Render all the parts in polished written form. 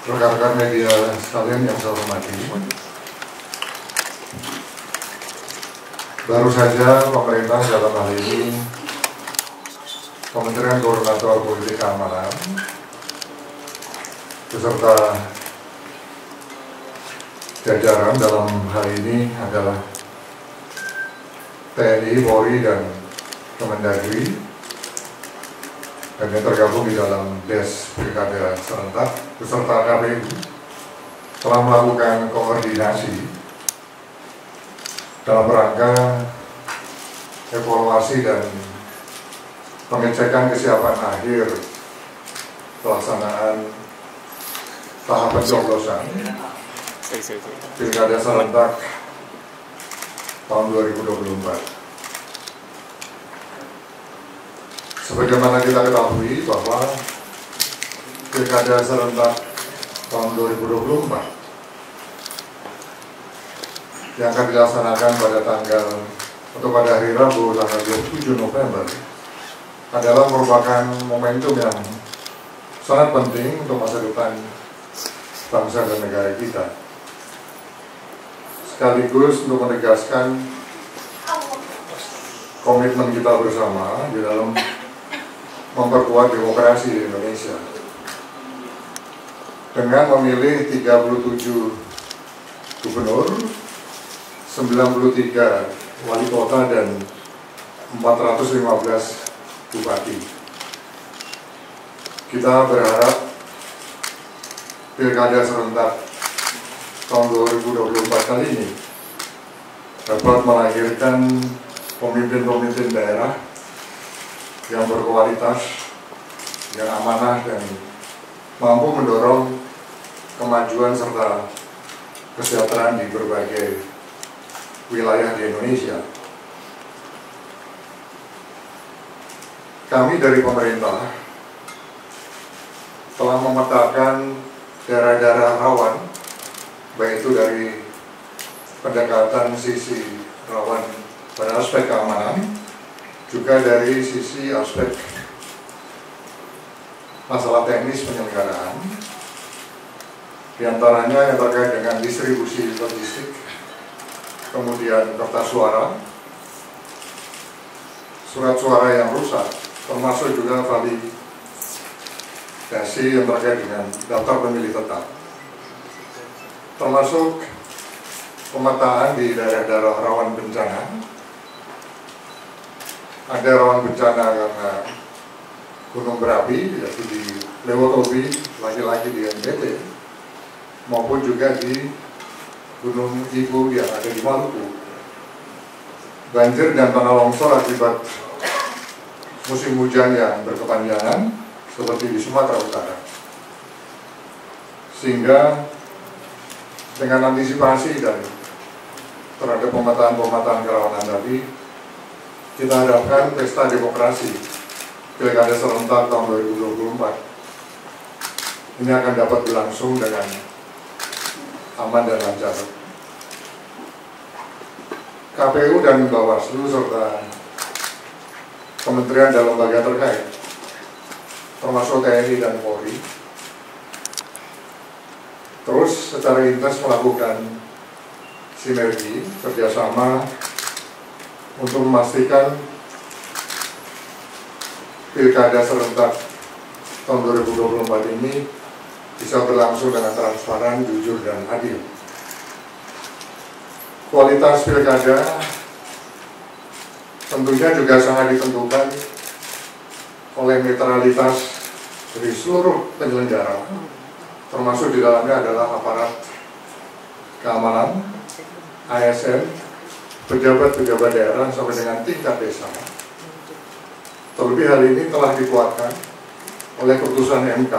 rekan-rekan media sekalian yang saya hormati, baru saja pemerintah dalam hal ini Kementerian Koordinator Politik Keamanan beserta jajaran dalam hal ini adalah TNI, Polri, dan Kemendagri, dan yang tergabung di dalam Des Pilkada serentak beserta KPU telah melakukan koordinasi dalam rangka evaluasi dan pengecekan kesiapan akhir pelaksanaan tahap pencoblosan Pilkada serentak tahun 2024. Sebagaimana kita ketahui bahwa Pilkada serentak tahun 2024 yang akan dilaksanakan pada pada hari Rabu tanggal 27 November adalah merupakan momentum yang sangat penting untuk masa depan bangsa dan negara kita. Sekaligus untuk menegaskan komitmen kita bersama di dalam memperkuat demokrasi di Indonesia dengan memilih 37 gubernur, 93 wali kota, dan 415 bupati. Kita berharap Pilkada serentak tahun 2024 kali ini dapat melahirkan pemimpin-pemimpin daerah yang berkualitas, yang amanah, dan mampu mendorong kemajuan serta kesejahteraan di berbagai wilayah di Indonesia. Kami dari pemerintah telah memetakan daerah-daerah rawan, baik itu dari pendekatan sisi rawan pada aspek keamanan, juga dari sisi aspek masalah teknis penyelenggaraan, diantaranya yang terkait dengan distribusi logistik, kemudian kertas suara, surat suara yang rusak, termasuk juga validasi yang terkait dengan daftar pemilih tetap, termasuk pemetaan di daerah-daerah rawan bencana. Ada rawan bencana karena gunung berapi, yaitu di Lewotobi, lagi-lagi di NTT, maupun juga di Gunung Ibu yang ada di Maluku. Banjir dan tanah longsor akibat musim hujan yang berkepanjangan, seperti di Sumatera Utara. Sehingga dengan antisipasi dan terhadap pemetaan-pemetaan kerawanan tadi, kita harapkan pesta demokrasi Pilkada serentak tahun 2024 ini akan dapat berlangsung dengan aman dan lancar. KPU dan Bawaslu serta kementerian dan lembaga terkait, termasuk TNI dan Polri, terus secara intens melakukan sinergi kerjasama untuk memastikan Pilkada serentak tahun 2024 ini bisa berlangsung dengan transparan, jujur, dan adil. Kualitas pilkada tentunya juga sangat ditentukan oleh netralitas dari seluruh penyelenggara, termasuk di dalamnya adalah aparat keamanan, ASN, pejabat-pejabat daerah sampai dengan tingkat desa. Terlebih hal ini telah dikuatkan oleh keputusan MK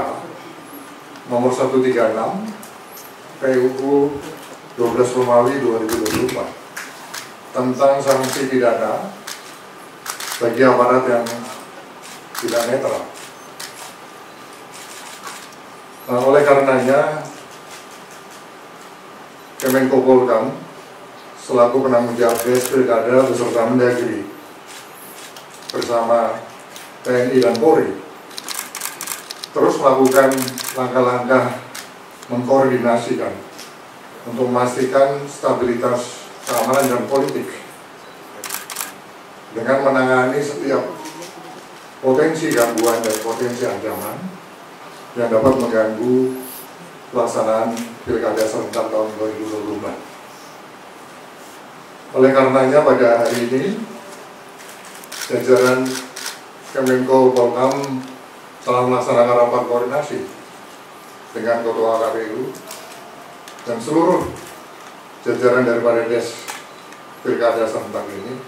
nomor 136 PUU 12 Romawi 2024 tentang sanksi pidana bagi aparat yang tidak netral. Nah, oleh karenanya Kemenko Polhukam selaku penanggung jawab Des Pilkada beserta Mendagri bersama TNI dan Polri terus melakukan langkah-langkah mengkoordinasikan untuk memastikan stabilitas keamanan dan politik dengan menangani setiap potensi gangguan dan potensi ancaman yang dapat mengganggu pelaksanaan Pilkada serentak tahun 2024. Oleh karenanya pada hari ini jajaran Kemenko Polhukam telah melaksanakan rapat koordinasi dengan Ketua KPU dan seluruh jajaran daripada Des Pilkada serentak ini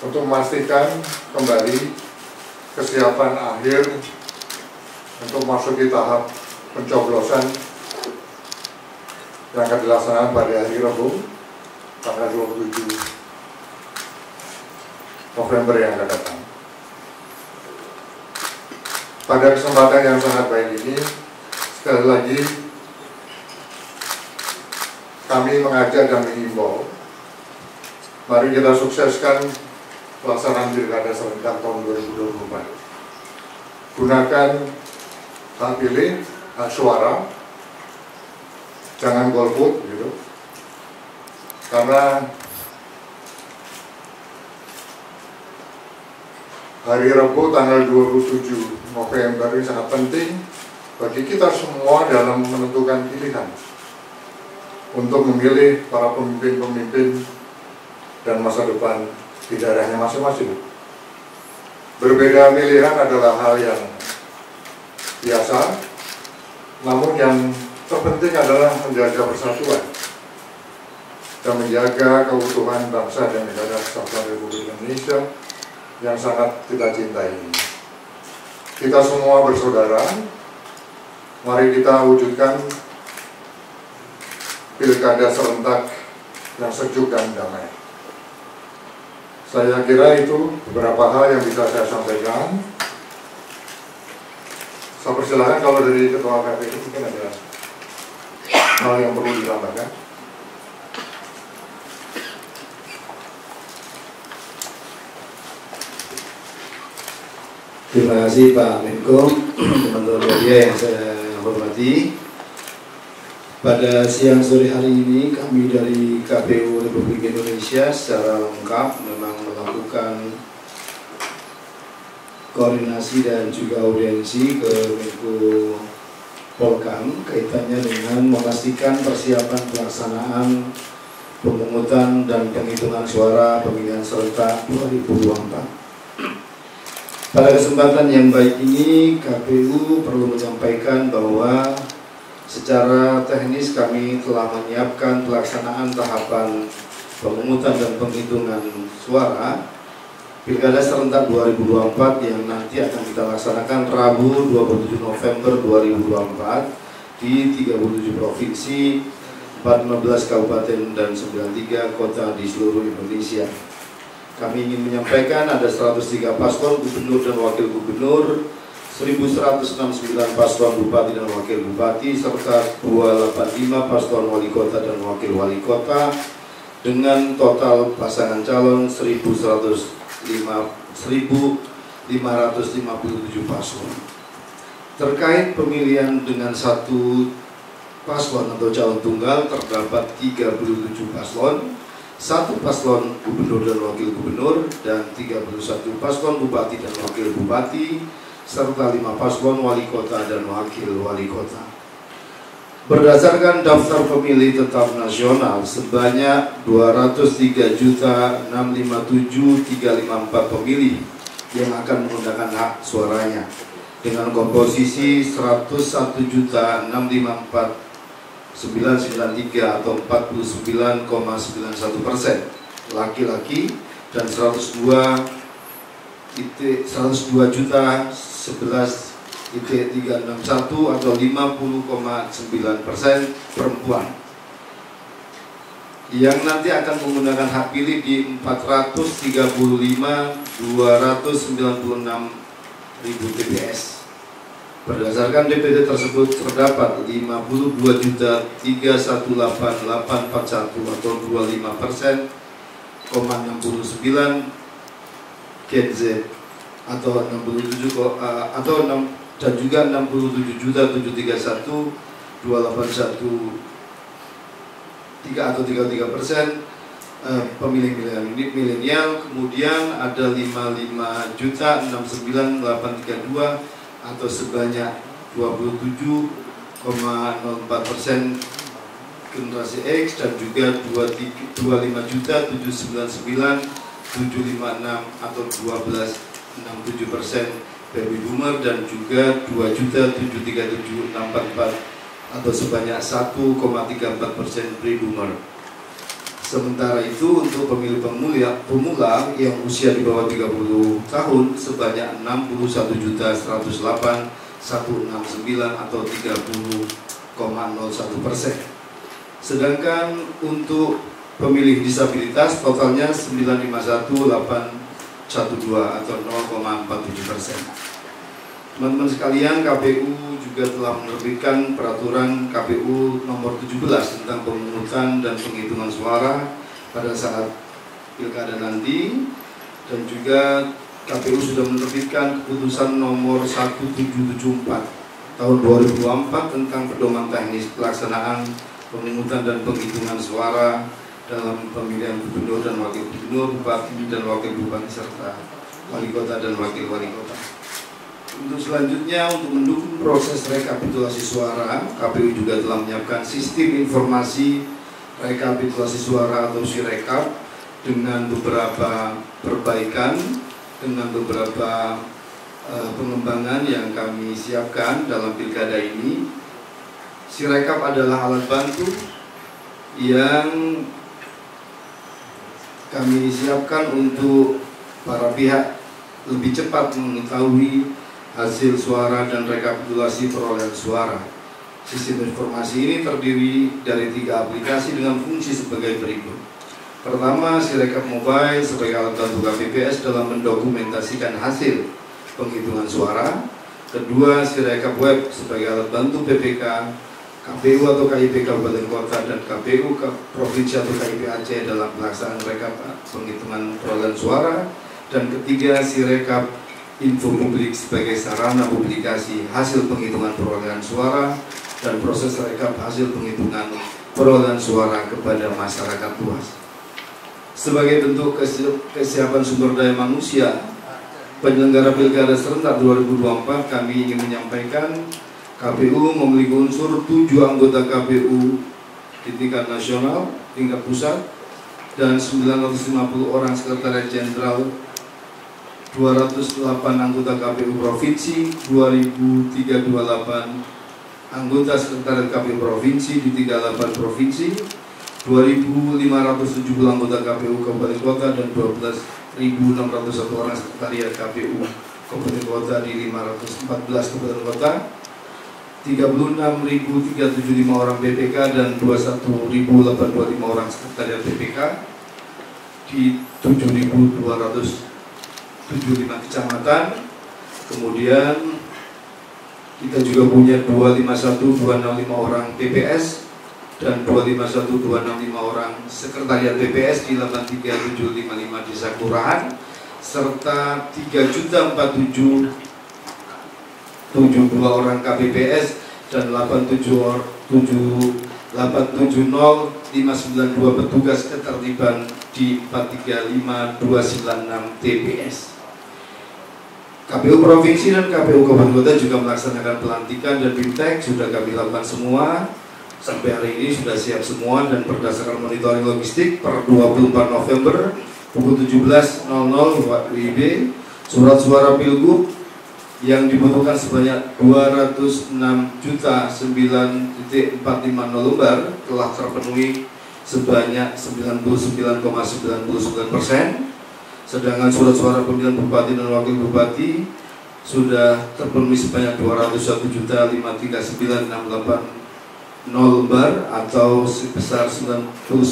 untuk memastikan kembali kesiapan akhir untuk masuki tahap pencoblosan yang akan dilaksanakan pada hari Rabu tanggal 27 November yang akan datang. Pada kesempatan yang sangat baik ini, sekali lagi kami mengajak dan mengimbau, mari kita sukseskan pelaksanaan Pilkada serentak tahun 2024. Gunakan hak pilih, hak suara, jangan golput gitu. Karena hari Rabu tanggal 27 November ini sangat penting bagi kita semua dalam menentukan pilihan untuk memilih para pemimpin-pemimpin dan masa depan di daerahnya masing-masing. Berbeda pilihan adalah hal yang biasa, namun yang terpenting adalah menjaga persatuan dan menjaga keutuhan bangsa dan negara Kesatuan Republik Indonesia yang sangat kita cintai ini. Kita semua bersaudara, mari kita wujudkan Pilkada serentak yang sejuk dan damai. Saya kira itu beberapa hal yang bisa saya sampaikan. Saya persilahkan kalau dari Ketua KPU mungkin ada hal yang perlu ditambahkan. Terima kasih Pak Menko, teman-teman media yang saya hormati. Pada siang sore hari ini kami dari KPU Republik Indonesia secara lengkap memang melakukan koordinasi dan juga audiensi ke Menko Polhukam kaitannya dengan memastikan persiapan pelaksanaan pemungutan dan penghitungan suara pemilihan serentak 2024. Pada kesempatan yang baik ini, KPU perlu menyampaikan bahwa secara teknis kami telah menyiapkan pelaksanaan tahapan pemungutan dan penghitungan suara Pilkada serentak 2024 yang nanti akan kita laksanakan Rabu 27 November 2024 di 37 provinsi, 14 kabupaten dan 93 kota di seluruh Indonesia. Kami ingin menyampaikan ada 103 paslon gubernur dan wakil gubernur, 1169 paslon bupati dan wakil bupati, serta 285 paslon wali kota dan wakil wali kota, dengan total pasangan calon 1.557 paslon. Terkait pemilihan dengan satu paslon atau calon tunggal, terdapat 37 paslon, satu paslon gubernur dan wakil gubernur, dan 31 paslon bupati dan wakil bupati, serta 5 paslon wali kota dan wakil wali kota. Berdasarkan daftar pemilih tetap nasional sebanyak 203.657.354 pemilih yang akan menggunakan hak suaranya dengan komposisi 101.654.993 atau 49,91% laki-laki dan 102.11.361 atau 50,9% perempuan yang nanti akan menggunakan hak pilih di 435.296.000 TPS. Berdasarkan DPT tersebut terdapat 52.318.841 atau 25,69% Gen Z atau dan juga 67.731.281 atau 33% pemilih milenial. Kemudian ada 55.069.832 atau sebanyak 27,04% generasi X, dan juga 25.799.756 atau 12,67% baby boomer, dan juga 2.073.744 atau sebanyak 1,34% pre-boomer. Sementara itu untuk pemilih pemula yang usia di bawah 30 tahun sebanyak 61.108.169 atau 30,01%. Sedangkan untuk pemilih disabilitas totalnya 951.812 atau 0,47%. Teman-teman sekalian, KPU juga telah menerbitkan peraturan KPU nomor 17 tentang pemungutan dan penghitungan suara pada saat pilkada nanti, dan juga KPU sudah menerbitkan keputusan nomor 1774 tahun 2024 tentang pedoman teknis pelaksanaan pemungutan dan penghitungan suara dalam pemilihan gubernur dan wakil gubernur, bupati dan wakil bupati, serta wali kota dan wakil wali kota. Untuk selanjutnya, untuk mendukung proses rekapitulasi suara, KPU juga telah menyiapkan sistem informasi rekapitulasi suara atau Sirekap dengan beberapa perbaikan, dengan beberapa pengembangan yang kami siapkan dalam pilkada ini. Sirekap adalah alat bantu yang kami siapkan untuk para pihak lebih cepat mengetahui hasil suara dan rekapitulasi perolehan suara. Sistem informasi ini terdiri dari 3 aplikasi dengan fungsi sebagai berikut. Pertama, Sirekap Mobile sebagai alat bantu KPPS dalam mendokumentasikan hasil penghitungan suara. Kedua, Sirekap Web sebagai alat bantu PPK, KPU atau KIP Kabupaten Kota, dan KPU Provinsi atau KIP Aceh dalam pelaksanaan rekap penghitungan perolehan suara. Dan ketiga, Sirekap Info Publik sebagai sarana publikasi hasil penghitungan perolehan suara dan proses rekap hasil penghitungan perolehan suara kepada masyarakat luas. Sebagai bentuk kesiapan sumber daya manusia penyelenggara Pilkada Serentak 2024, kami ingin menyampaikan KPU memiliki unsur 7 anggota KPU di tingkat nasional, tingkat pusat, dan 950 orang sekretariat jenderal, 208 anggota KPU Provinsi, 2.328 anggota sekretariat KPU Provinsi di 38 provinsi, 2.570 anggota KPU Kabupaten Kota, dan 12.601 orang sekretariat KPU Kabupaten Kota di 514 kabupaten kota, 36.375 orang PPK dan 21.825 orang sekretariat PPK di 7.275 kecamatan. Kemudian kita juga punya 251.265 orang PPS dan 251.265 orang sekretariat PPS di 83.755 desa kelurahan, serta 3.047.072 orang KPPS dan 870.592 petugas ketertiban di 435.296 TPS. KPU Provinsi dan KPU Kabupaten Kota juga melaksanakan pelantikan dan BIMTEK sudah kami lakukan semua. Sampai hari ini sudah siap semua, dan berdasarkan monitoring logistik per 24 November pukul 17.00 WIB, surat suara Pilgub yang dibutuhkan sebanyak 206.9.450 lembar telah terpenuhi sebanyak 99,99%. Sedangkan surat suara pemilihan bupati dan wakil bupati sudah terpenuhi sebanyak 201.539.680 lembar atau sebesar 99,79%.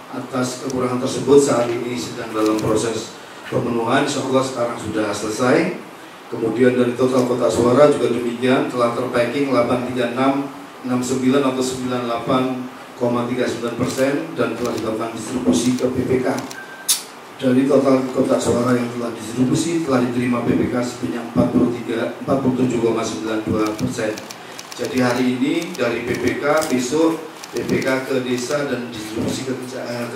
Atas kekurangan tersebut saat ini sedang dalam proses pemenuhan, insya Allah sekarang sudah selesai. Kemudian dari total kotak suara juga demikian, telah terpacking 83669 atau 98,39% dan telah dilakukan distribusi ke PPK. Dari total kotak suara yang telah distribusi telah diterima PPK sebanyak 47,92%. Jadi hari ini dari PPK, besok PPK ke desa dan distribusi ke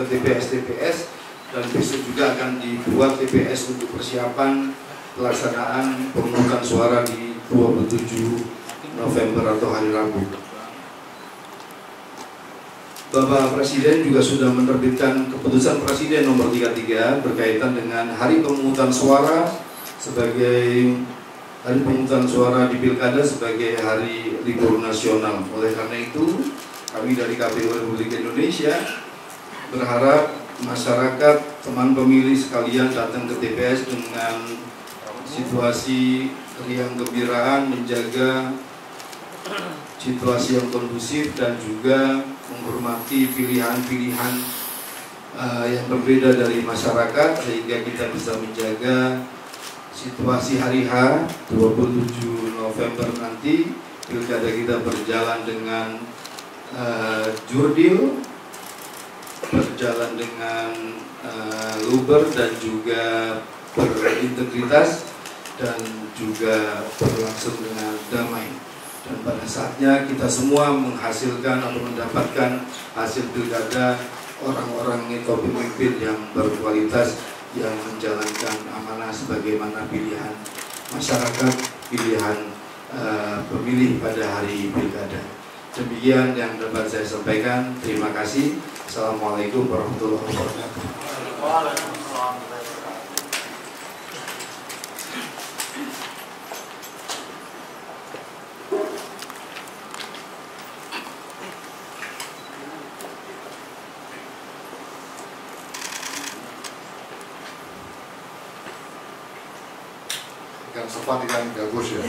TPS, dan besok juga akan dibuat TPS untuk persiapan pelaksanaan pemungutan suara di 27 November atau hari Rabu. Bapak Presiden juga sudah menerbitkan keputusan Presiden nomor 33 berkaitan dengan hari pemungutan suara sebagai hari pemungutan suara di Pilkada sebagai hari libur nasional. Oleh karena itu, kami dari KPU Republik Indonesia berharap masyarakat, teman pemilih sekalian datang ke TPS dengan situasi riang gembiraan, menjaga situasi yang kondusif dan juga menghormati pilihan-pilihan yang berbeda dari masyarakat, sehingga kita bisa menjaga situasi hari H 27 November nanti pilkada kita berjalan dengan jurdil, berjalan dengan luber dan juga berintegritas dan juga berlangsung dengan damai. Dan pada saatnya kita semua menghasilkan atau mendapatkan hasil pilkada orang-orang atau pemimpin yang berkualitas yang menjalankan amanah sebagaimana pilihan masyarakat, pilihan pemilih pada hari pilkada. Demikian yang dapat saya sampaikan. Terima kasih. Assalamualaikum warahmatullahi wabarakatuh. Ikan sepat, ikan gabus ya.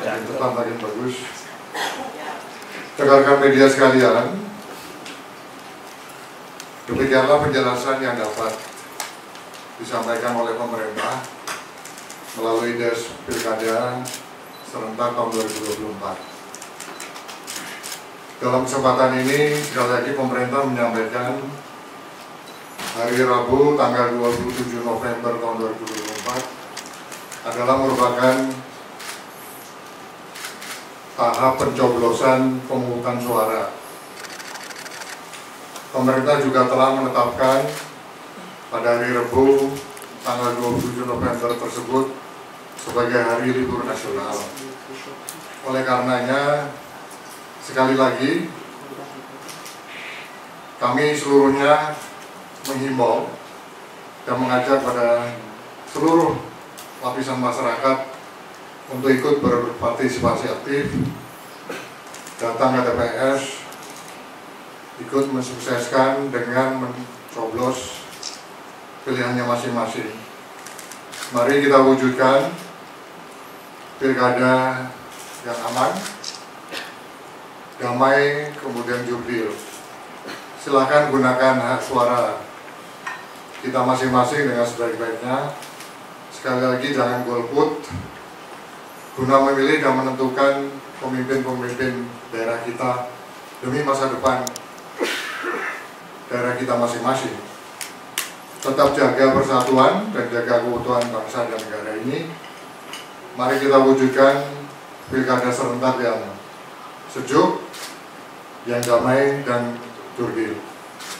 Yang tepat makin bagus. Rekan-rekan media sekalian, demikianlah penjelasan yang dapat disampaikan oleh pemerintah melalui Des Pilkada serentak tahun 2024. Dalam kesempatan ini, sekali lagi pemerintah menyampaikan hari Rabu tanggal 27 November tahun 2024 adalah merupakan tahap pencoblosan pemungutan suara. Pemerintah juga telah menetapkan pada hari Rabu tanggal 27 November tersebut sebagai hari libur nasional. Oleh karenanya, sekali lagi kami seluruhnya menghimbau dan mengajak pada seluruh lapisan masyarakat untuk ikut berpartisipasi aktif, datang ke TPS, ikut mensukseskan dengan mencoblos pilihannya masing-masing. Mari kita wujudkan pilkada yang aman, damai, kemudian jurdil. Silakan gunakan hak suara kita masing-masing dengan sebaik-baiknya. Sekali lagi jangan golput guna memilih dan menentukan pemimpin-pemimpin daerah kita demi masa depan daerah kita masing-masing. Tetap jaga persatuan dan jaga keutuhan bangsa dan negara ini. Mari kita wujudkan pilkada serentak yang sejuk, yang damai dan jurdil.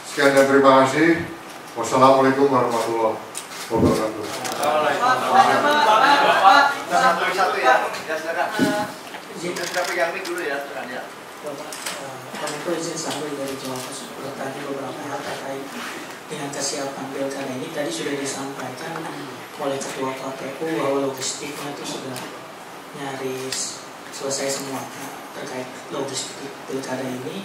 Sekian dan terima kasih. Wassalamualaikum warahmatullahi wabarakatuh. Satu ya, silakan. Kita pegang mic dulu ya, silakan ya. Kami itu izin sambil dari Jawa Barat bertanya beberapa hal terkait dengan kesiapan pilkada ini. Tadi sudah disampaikan oleh Ketua KPU bahwa logistiknya itu sudah nyaris selesai semua. Terkait logistik pilkada ini,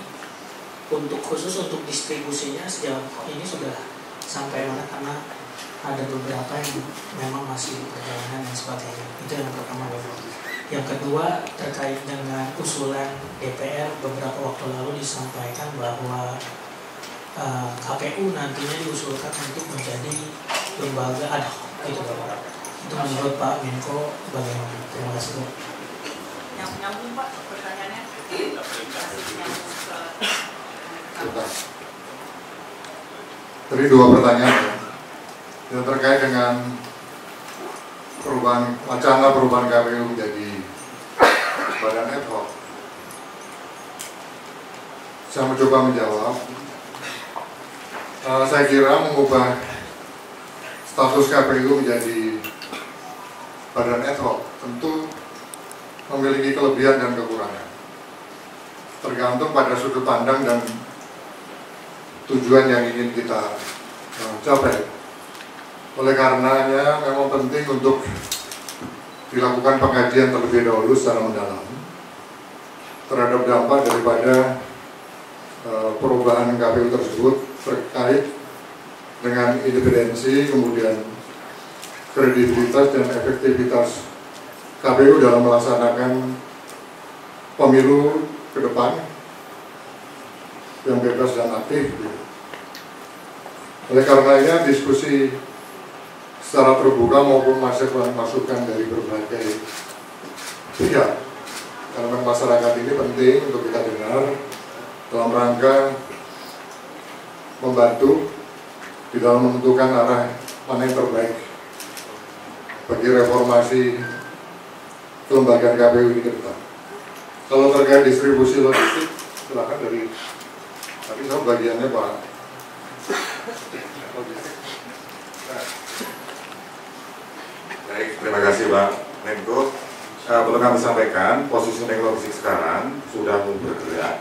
khusus untuk distribusinya sejauh ini sudah sampai mana, karena ada beberapa yang memang masih perjalanan dan sebagainya. Itu yang pertama. Yang kedua, terkait dengan usulan DPR beberapa waktu lalu disampaikan bahwa KPU nantinya diusulkan untuk menjadi lembaga ad hoc gitu Bapak. Itu menurut Pak Menko bagaimana? Terima kasih Pak. Yang nyambung Pak pertanyaannya. Tadi dua pertanyaan ya. yang terkait dengan wacana perubahan KPU menjadi badan ad hoc. Saya mencoba menjawab. Saya kira mengubah status KPU menjadi badan ad hoc tentu memiliki kelebihan dan kekurangan, tergantung pada sudut pandang dan tujuan yang ingin kita capai. Oleh karenanya memang penting untuk dilakukan pengkajian terlebih dahulu secara mendalam terhadap dampak daripada perubahan KPU tersebut terkait dengan independensi, kemudian kredibilitas dan efektivitas KPU dalam melaksanakan pemilu ke depan yang bebas dan aktif. Oleh karenanya diskusi secara terbuka maupun masukan dari berbagai pihak, karena masyarakat ini penting untuk kita dengar dalam rangka membantu di dalam menentukan arah mana yang terbaik bagi reformasi kelembagaan KPU ini ke depan. Kalau terkait distribusi logistik, silakan dari tapi saya bagiannya Pak logistik. Baik, terima kasih Pak Menko. Perlu kami sampaikan, posisi logistik sekarang sudah bergerak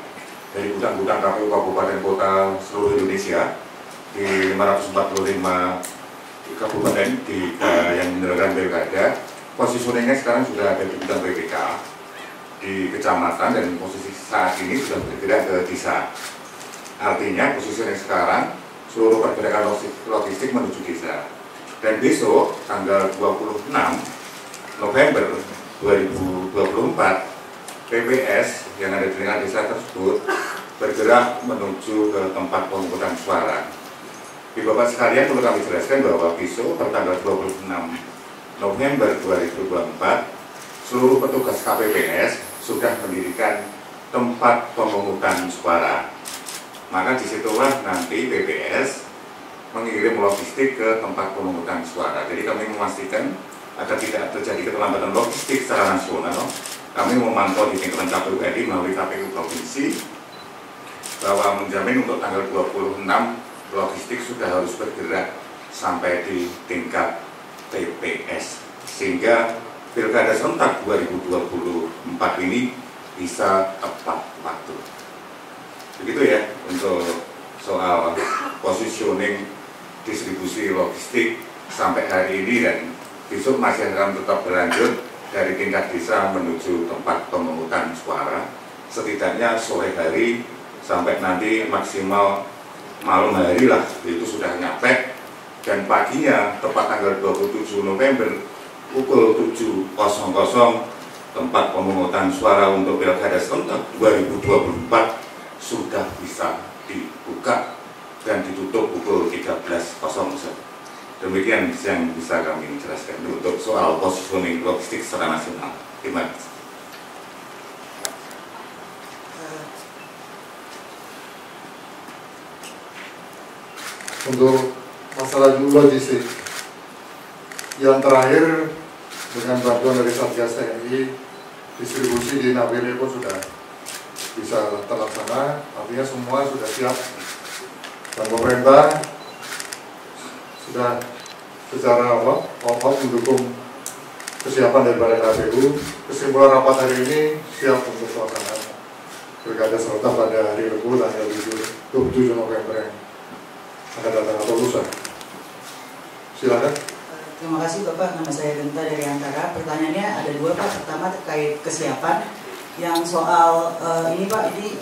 dari gudang-gudang KPU kabupaten kota seluruh Indonesia di 545 kabupaten yang menyelenggarakan pilkada. Positioningnya sekarang sudah ada di gudang PPK di kecamatan, dan posisi saat ini sudah bergerak ke desa. Artinya positioning sekarang seluruh pergerakan logistik menuju desa. Dan besok tanggal 26 November 2024 PPS yang ada di tingkat desa tersebut bergerak menuju ke tempat pemungutan suara. Di Bapak sekalian perlu kami jelaskan bahwa besok pertanggal 26 November 2024 seluruh petugas KPPS sudah mendirikan tempat pemungutan suara. Maka disitulah nanti PPS mengirim logistik ke tempat pemungutan suara. Jadi kami memastikan agar tidak terjadi keterlambatan logistik secara nasional. Kami memantau di tingkatan KPU RI melalui KPU provinsi bahwa menjamin untuk tanggal 26 logistik sudah harus bergerak sampai di tingkat TPS, sehingga pilkada serentak 2024 ini bisa tepat waktu. Begitu ya untuk soal positioning distribusi logistik sampai hari ini, dan besok masih akan tetap berlanjut dari tingkat desa menuju tempat pemungutan suara, setidaknya sore hari sampai nanti maksimal malam hari lah itu sudah nyampe, dan paginya tepat tanggal 27 November pukul 7.00 tempat pemungutan suara untuk pilkada serentak 2024 sudah bisa dibuka dan ditutup pukul 13.00. Demikian yang bisa kami jelaskan untuk soal positioning logistik secara nasional. Terima kasih. Untuk masalah logistik yang terakhir dengan bantuan dari Satgas TNI, distribusi di Nabire pun sudah bisa terlaksana, artinya semua sudah siap, dan pemerintah sudah secara mendukung kesiapan daripada KPU. Kesimpulan rapat hari ini siap untuk pelaksanaan pilkada serentak pada hari Rabu tanggal 27 November yang akan datang atau lusa. Silakan. Terima kasih Bapak, nama saya Genta dari Antara. Pertanyaannya ada dua Pak. Pertama terkait kesiapan, yang soal ini Pak, ini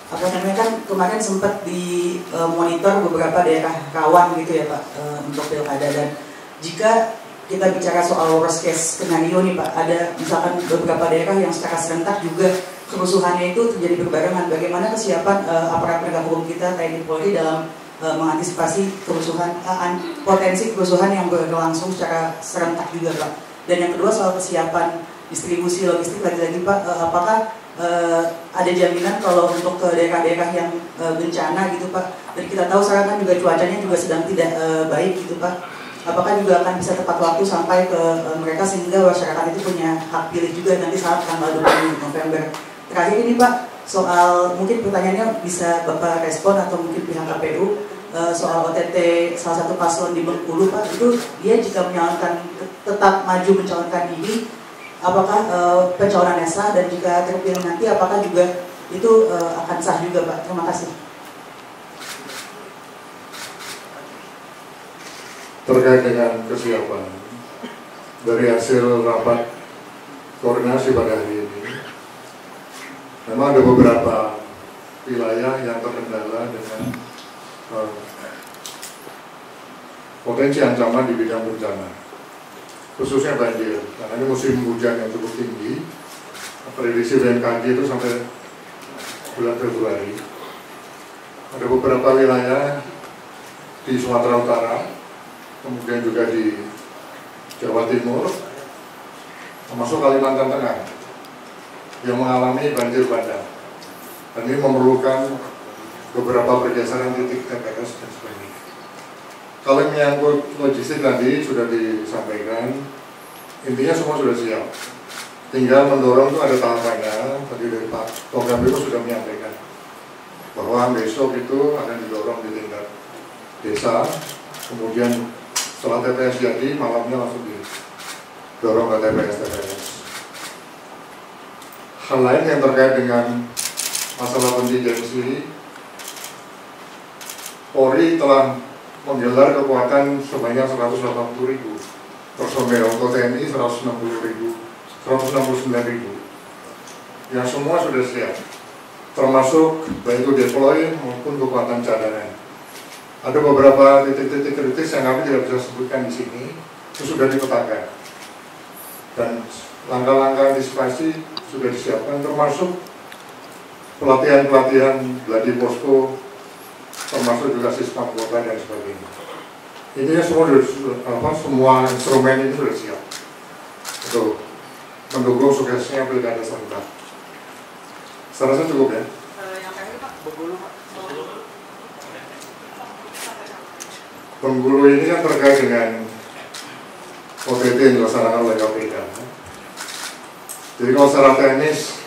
apa namanya, kan kemarin sempat di monitor beberapa daerah rawan gitu ya Pak untuk pilkada, dan jika kita bicara soal worst case skenario nih Pak, ada misalkan beberapa daerah yang secara serentak juga kerusuhannya itu terjadi berbarengan. Bagaimana kesiapan aparat penegak hukum kita TNI Polri dalam mengantisipasi kerusuhan, potensi kerusuhan yang berlangsung secara serentak juga Pak. Dan yang kedua soal kesiapan distribusi logistik, lagi-lagi Pak, apakah ada jaminan kalau untuk ke daerah-daerah yang bencana gitu Pak. Dan kita tahu sekarang kan juga cuacanya juga sedang tidak baik gitu Pak. Apakah juga akan bisa tepat waktu sampai ke mereka sehingga masyarakat itu punya hak pilih juga nanti saat tanggal 20 November. Terakhir ini Pak, soal mungkin pertanyaannya bisa Bapak respon atau mungkin pihak KPU soal OTT salah satu paslon di Bengkulu Pak, itu dia jika menyalonkan tetap maju mencalonkan diri, apakah pencalonannya sah, dan jika terpilih nanti apakah juga itu akan sah juga Pak? Terima kasih. Terkait dengan kesiapan dari hasil rapat koordinasi pada hari ini, memang ada beberapa wilayah yang terkendala dengan potensi ancaman di bidang bencana, khususnya banjir, karena ini musim hujan yang cukup tinggi. Prediksi BMKG itu sampai bulan Februari. Ada beberapa wilayah di Sumatera Utara, kemudian juga di Jawa Timur, termasuk Kalimantan Tengah, yang mengalami banjir bandang. Dan ini memerlukan beberapa pergeseran titik TPS dan sebagainya. Kalau yang menyangkut logistik tadi sudah disampaikan, intinya semua sudah siap. Tinggal mendorong itu ada tahapannya. Tadi dari Pak Kogam itu sudah menyampaikan bahwa besok itu akan didorong di tingkat desa, kemudian setelah TPS jadi malamnya langsung didorong ke TPS. Hal lain yang terkait dengan masalah kontingensi, Polri telah menggelar kekuatan sebanyak 180.000 personel, untuk TNI 169.000, yang semua sudah siap, termasuk baik itu deploy maupun kekuatan cadangan. Ada beberapa titik-titik kritis yang kami tidak bisa sebutkan di sini, itu sudah dipetakan, dan langkah-langkah antisipasi sudah disiapkan, termasuk pelatihan-pelatihan gladi posko, termasuk juga sistem kuota dan sebagainya. Ini semua instrumen ini sudah siap untuk mendukung suksesnya pilkada serentak. Saya rasa cukup ya. Yang terakhir Pak, Bengkulu Pak. Bengkulu ini kan terkait dengan OTT yang dilaksanakan oleh KPK. Jadi kalau secara teknis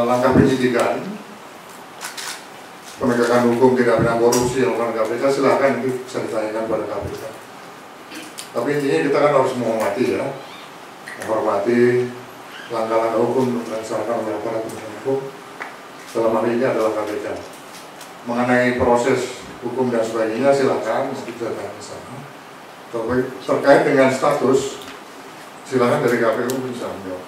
langkah penyidikan, penegakan hukum tidak pidana korupsi yang dilakukan KPK, silakan itu bisa ditanyakan pada KPK. Tapi intinya kita kan harus menghormati ya, menghormati langkah-langkah hukum yang dilaksanakan oleh aparat penegak hukum. Dalam hal ini adalah KPK. Mengenai proses hukum dan sebagainya silakan bisa tanya ke sana. Terkait dengan status, silakan dari KPU bisa menjawab.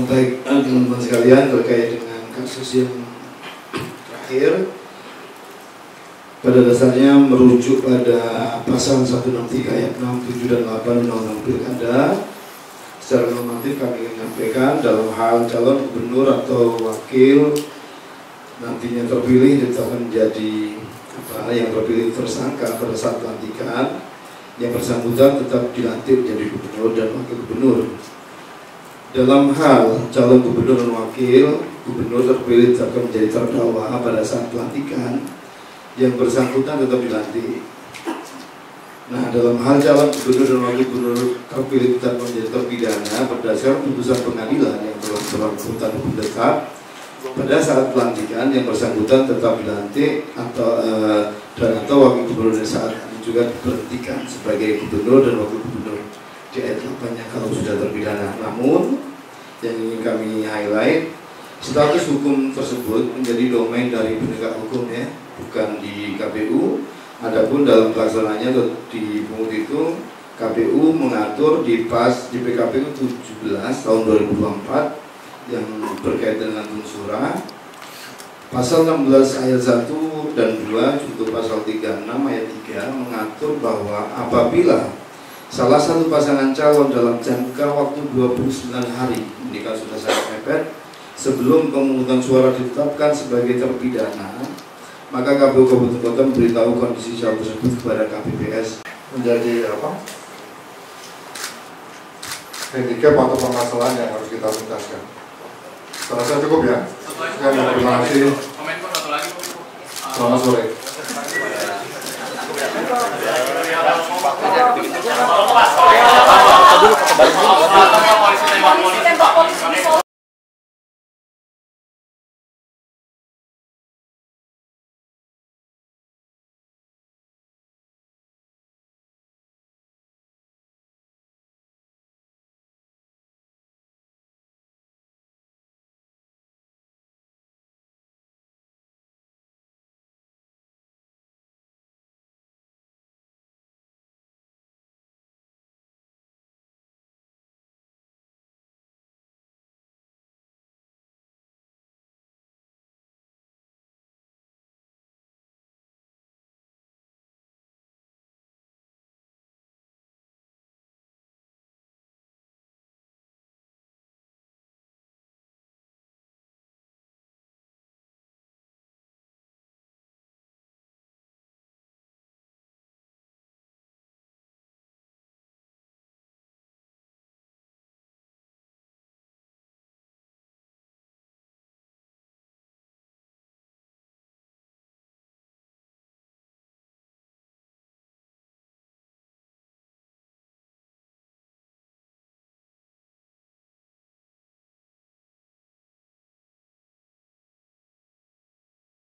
Baik teman-teman sekalian, terkait dengan kasus yang terakhir, pada dasarnya merujuk pada pasal 163 ayat 6, 7 dan 8 Undang-Undang Pilkada. Secara normatif kami ingin menyampaikan dalam hal calon gubernur atau wakil nantinya terpilih ditetapkan menjadi yang terpilih tersangka pada saat pelantikan, yang bersangkutan tetap dilantik menjadi gubernur dan wakil gubernur. Dalam hal calon gubernur dan wakil gubernur terpilih tetap menjadi terdakwa pada saat pelantikan, yang bersangkutan tetap dilantik. Nah, dalam hal calon gubernur dan wakil gubernur terpilih tetap menjadi terpidana berdasarkan putusan pengadilan yang telah berlangsung hukum tetap, pada saat pelantikan yang bersangkutan tetap dilantik atau wakil gubernur saat ini juga diberhentikan sebagai gubernur dan wakil gubernur di ayat 8-nya kalau sudah terpidana. Namun yang ingin kami highlight, status hukum tersebut menjadi domain dari penegak hukum ya, bukan di KPU. Adapun dalam pelaksanaannya di pungut itu KPU mengatur di PKPU 17 tahun 2024 yang berkaitan dengan unsura, pasal 16 ayat 1 dan 2 juga pasal 36 ayat 3 mengatur bahwa apabila salah satu pasangan calon dalam jangka waktu 29 hari, ini kan sudah sangat mepet, sebelum pemungutan suara ditetapkan sebagai terpidana, maka KPU Kabupaten Kota memberitahu kondisi calon tersebut kepada KPPS menjadi handicap atau permasalahan yang harus kita tuntaskan. Saya rasa cukup ya. Terima kasih. Selamat sore. Tembak polisi